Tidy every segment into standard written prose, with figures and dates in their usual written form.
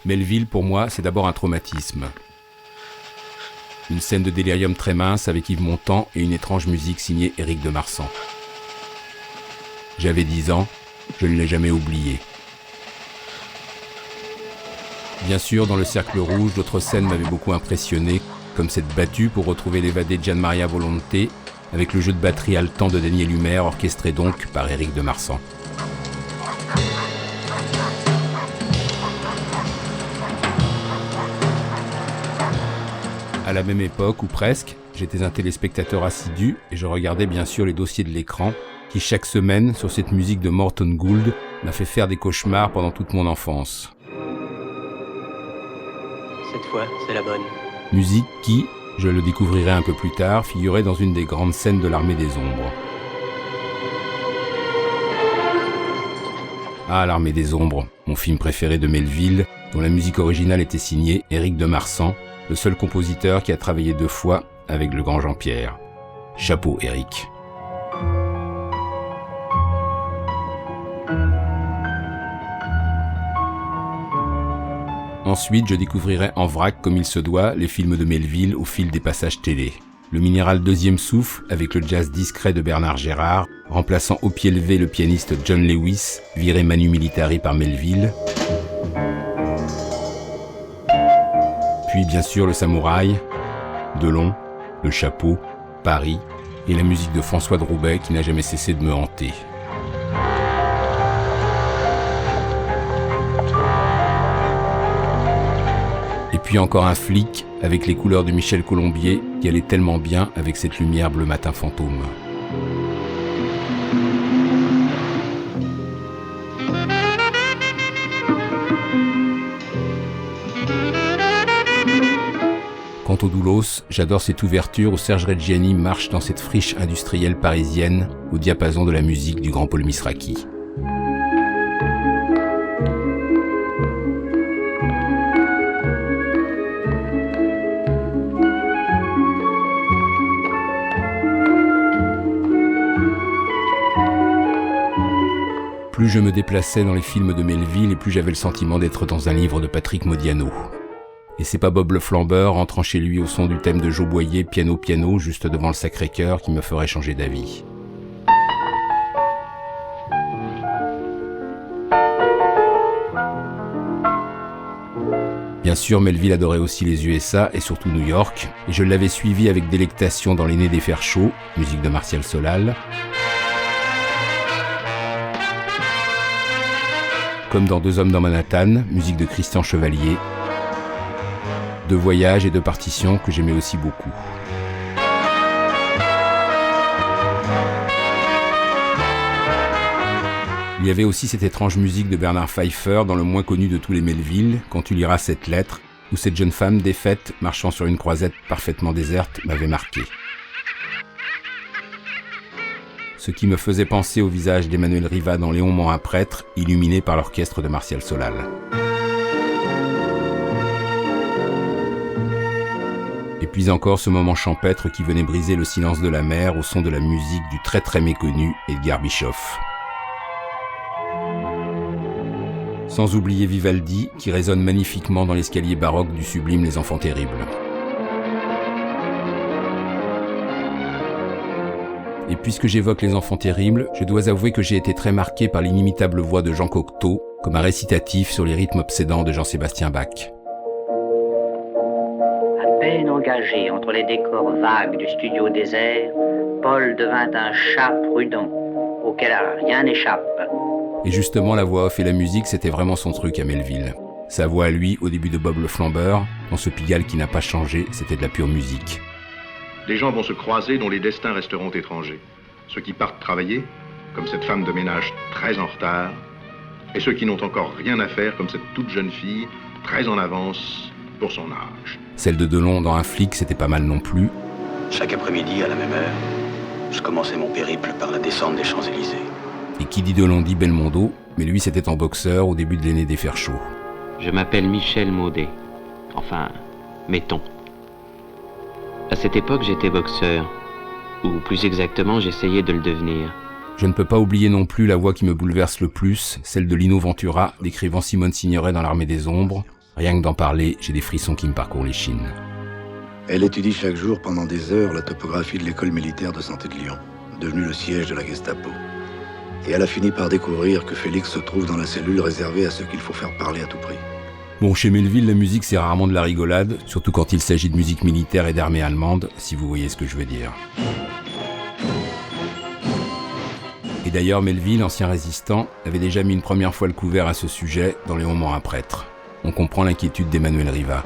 Melville, pour moi, c'est d'abord un traumatisme. Une scène de délirium très mince avec Yves Montand et une étrange musique signée Éric de Marsan. J'avais 10 ans, je ne l'ai jamais oublié. Bien sûr, dans le Cercle Rouge, d'autres scènes m'avaient beaucoup impressionné, comme cette battue pour retrouver l'évadé Gian Maria Volonté, avec le jeu de batterie haletant de Daniel Humer, orchestré donc par Éric de Marsan. À la même époque, ou presque, j'étais un téléspectateur assidu et je regardais bien sûr les dossiers de l'écran, qui chaque semaine, sur cette musique de Morton Gould, m'a fait faire des cauchemars pendant toute mon enfance. Cette fois, c'est la bonne. Musique qui, je le découvrirai un peu plus tard, figurait dans une des grandes scènes de l'Armée des Ombres. Ah, l'Armée des Ombres, mon film préféré de Melville, dont la musique originale était signée Éric de Marsan, le seul compositeur qui a travaillé 2 fois avec le grand Jean-Pierre. Chapeau, Éric. Ensuite, je découvrirai en vrac, comme il se doit, les films de Melville au fil des passages télé. Le Minéral Deuxième Souffle, avec le jazz discret de Bernard Gérard, remplaçant au pied levé le pianiste John Lewis, viré manu militari par Melville. Puis bien sûr le Samouraï, Delon, le Chapeau, Paris, et la musique de François de Roubaix qui n'a jamais cessé de me hanter. Et puis encore un flic avec les couleurs de Michel Colombier qui allait tellement bien avec cette lumière bleu matin fantôme. Quant au Doulos, j'adore cette ouverture où Serge Reggiani marche dans cette friche industrielle parisienne au diapason de la musique du grand Paul Misraki. Plus je me déplaçais dans les films de Melville et plus j'avais le sentiment d'être dans un livre de Patrick Modiano. Et c'est pas Bob le flambeur rentrant chez lui au son du thème de Jo Boyer, piano piano, juste devant le Sacré-Cœur qui me ferait changer d'avis. Bien sûr, Melville adorait aussi les USA et surtout New York, et je l'avais suivi avec délectation dans L'aîné des fers chauds, musique de Martial Solal, comme dans Deux hommes dans Manhattan, musique de Christian Chevalier, de voyages et de partitions que j'aimais aussi beaucoup. Il y avait aussi cette étrange musique de Bernard Pfeiffer dans le moins connu de tous les Melville, Quand tu liras cette lettre, où cette jeune femme défaite, marchant sur une croisette parfaitement déserte, m'avait marqué. Ce qui me faisait penser au visage d'Emmanuel Riva dans Léon ment un prêtre, illuminé par l'orchestre de Martial Solal. Et puis encore ce moment champêtre qui venait briser le silence de la mer au son de la musique du très très méconnu Edgar Bischoff. Sans oublier Vivaldi, qui résonne magnifiquement dans l'escalier baroque du sublime Les Enfants Terribles. Et puisque j'évoque Les Enfants Terribles, je dois avouer que j'ai été très marqué par l'inimitable voix de Jean Cocteau, comme un récitatif sur les rythmes obsédants de Jean-Sébastien Bach. À peine engagé entre les décors vagues du studio désert, Paul devint un chat prudent, auquel rien n'échappe. Et justement, la voix off et la musique, c'était vraiment son truc à Melville. Sa voix à lui, au début de Bob le flambeur, dans ce Pigalle qui n'a pas changé, c'était de la pure musique. Des gens vont se croiser dont les destins resteront étrangers. Ceux qui partent travailler, comme cette femme de ménage très en retard, et ceux qui n'ont encore rien à faire, comme cette toute jeune fille, très en avance pour son âge. Celle de Delon dans Un flic, c'était pas mal non plus. Chaque après-midi, à la même heure, je commençais mon périple par la descente des Champs-Élysées. Et qui dit Delon dit Belmondo, mais lui c'était en boxeur au début de L'aîné des fers chauds. Je m'appelle Michel Maudet. Enfin, mettons. À cette époque, j'étais boxeur. Ou plus exactement, j'essayais de le devenir. Je ne peux pas oublier non plus la voix qui me bouleverse le plus, celle de Lino Ventura, décrivant Simone Signoret dans L'Armée des Ombres, Rien que d'en parler, j'ai des frissons qui me parcourent l'échine. Elle étudie chaque jour pendant des heures la topographie de l'école militaire de santé de Lyon, devenue le siège de la Gestapo. Et elle a fini par découvrir que Félix se trouve dans la cellule réservée à ceux qu'il faut faire parler à tout prix. Bon, chez Melville, la musique, c'est rarement de la rigolade, surtout quand il s'agit de musique militaire et d'armée allemande, si vous voyez ce que je veux dire. Et d'ailleurs, Melville, ancien résistant, avait déjà mis une première fois le couvert à ce sujet dans Les Moments à prêtre. On comprend l'inquiétude d'Emmanuel Riva.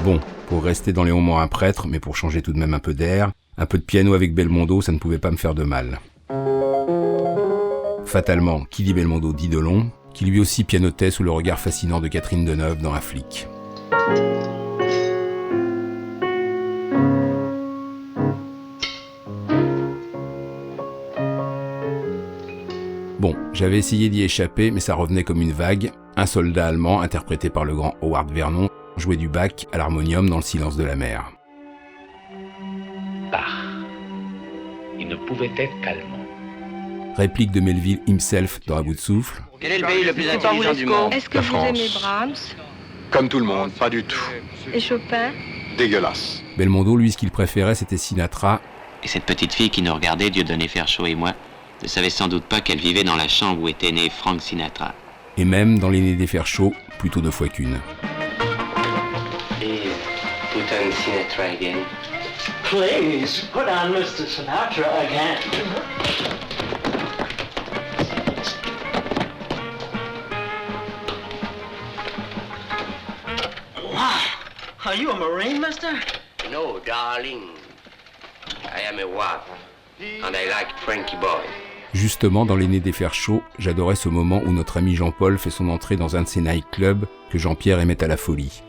Bon, pour rester dans Les Moments à prêtre, mais pour changer tout de même un peu d'air, un peu de piano avec Belmondo, ça ne pouvait pas me faire de mal. Fatalement, qui dit Belmondo dit Delon, qui lui aussi pianotait sous le regard fascinant de Catherine Deneuve dans Un flic. Bon, j'avais essayé d'y échapper, mais ça revenait comme une vague. Un soldat allemand, interprété par le grand Howard Vernon, jouait du Bach à l'harmonium dans le silence de la mer. Bach. Il ne pouvait être qu'allemand. Réplique de Melville himself dans À bout de souffle. Quel est le pays le plus intelligent du monde? Est-ce que vous aimez Brahms? Comme tout le monde, pas du tout. Et Chopin? Dégueulasse. Belmondo, lui, ce qu'il préférait, c'était Sinatra. Et cette petite fille qui nous regardait, Dieudonné Ferchaud et moi, ne savait sans doute pas qu'elle vivait dans la chambre où était né Frank Sinatra. Et même dans L'aîné des Ferchaud, plutôt 2 fois qu'une. Please, put on Sinatra again. Please, put on Mr. Sinatra again. Wow. Are you a Marine, mister? No, darling. I am a wife. And I like Frankie Boy. Justement, dans L'aîné des Ferchaud, j'adorais ce moment où notre ami Jean-Paul fait son entrée dans un de ces nightclubs que Jean-Pierre aimait à la folie.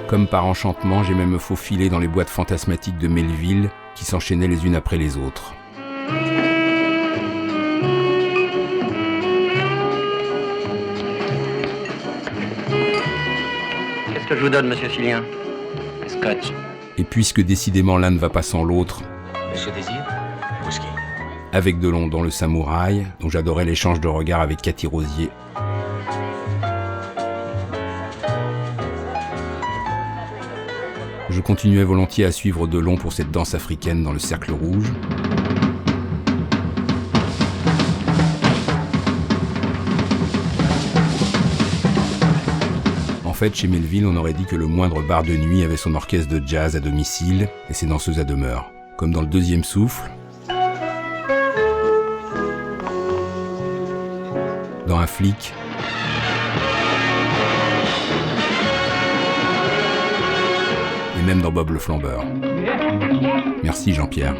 Comme par enchantement, j'aimais me faufiler dans les boîtes fantasmatiques de Melville qui s'enchaînaient les unes après les autres. Qu'est-ce que je vous donne, monsieur Filien? Scotch. Et puisque décidément l'un ne va pas sans l'autre, Monsieur Désir? Whisky. avec Delon dans Le Samouraï, dont j'adorais l'échange de regards avec Cathy Rosier, je continuais volontiers à suivre Delon pour cette danse africaine dans Le Cercle Rouge. En fait, chez Melville, on aurait dit que le moindre bar de nuit avait son orchestre de jazz à domicile et ses danseuses à demeure. Comme dans Le Deuxième souffle, dans Un flic, et même dans Bob le flambeur. Merci Jean-Pierre.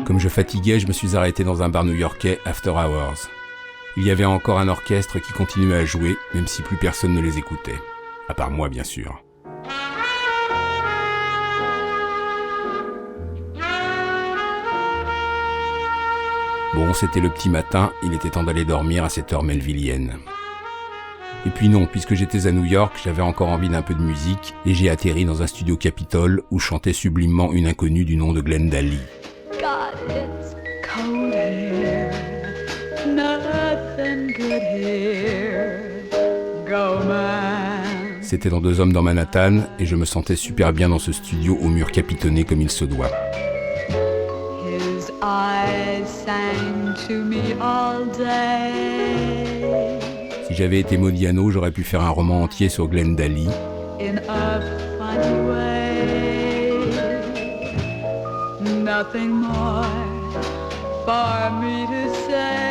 Comme je fatiguais, je me suis arrêté dans un bar new-yorkais After Hours. Il y avait encore un orchestre qui continuait à jouer, même si plus personne ne les écoutait. À part moi, bien sûr. Bon, c'était le petit matin, il était temps d'aller dormir à cette heure melvillienne. Et puis non, puisque j'étais à New York, j'avais encore envie d'un peu de musique, et j'ai atterri dans un studio Capitol où chantait sublimement une inconnue du nom de Glenda Lee. God, it's cold here, nothing good here, go man. C'était dans Deux hommes dans Manhattan, et je me sentais super bien dans ce studio au mur capitonné comme il se doit. His eyes sang to me all day. Si j'avais été Modiano, j'aurais pu faire un roman entier sur Glenda Lee. In a funny way, nothing more for me to say.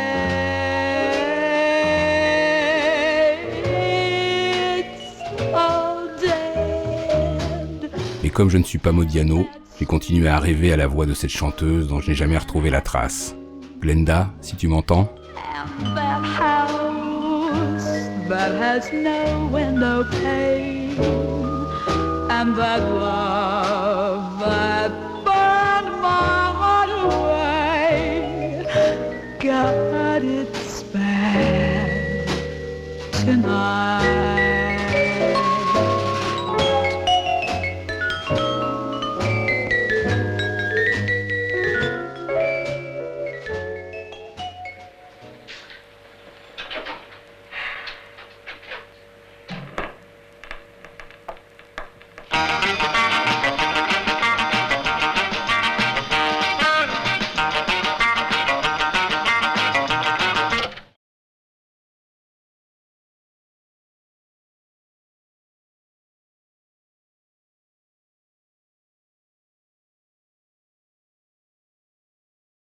It's all dead. Et comme je ne suis pas Modiano, j'ai continué à rêver à la voix de cette chanteuse dont je n'ai jamais retrouvé la trace. Glenda, si tu m'entends. That house that has no window pane, and that love that burned my heart away, smile.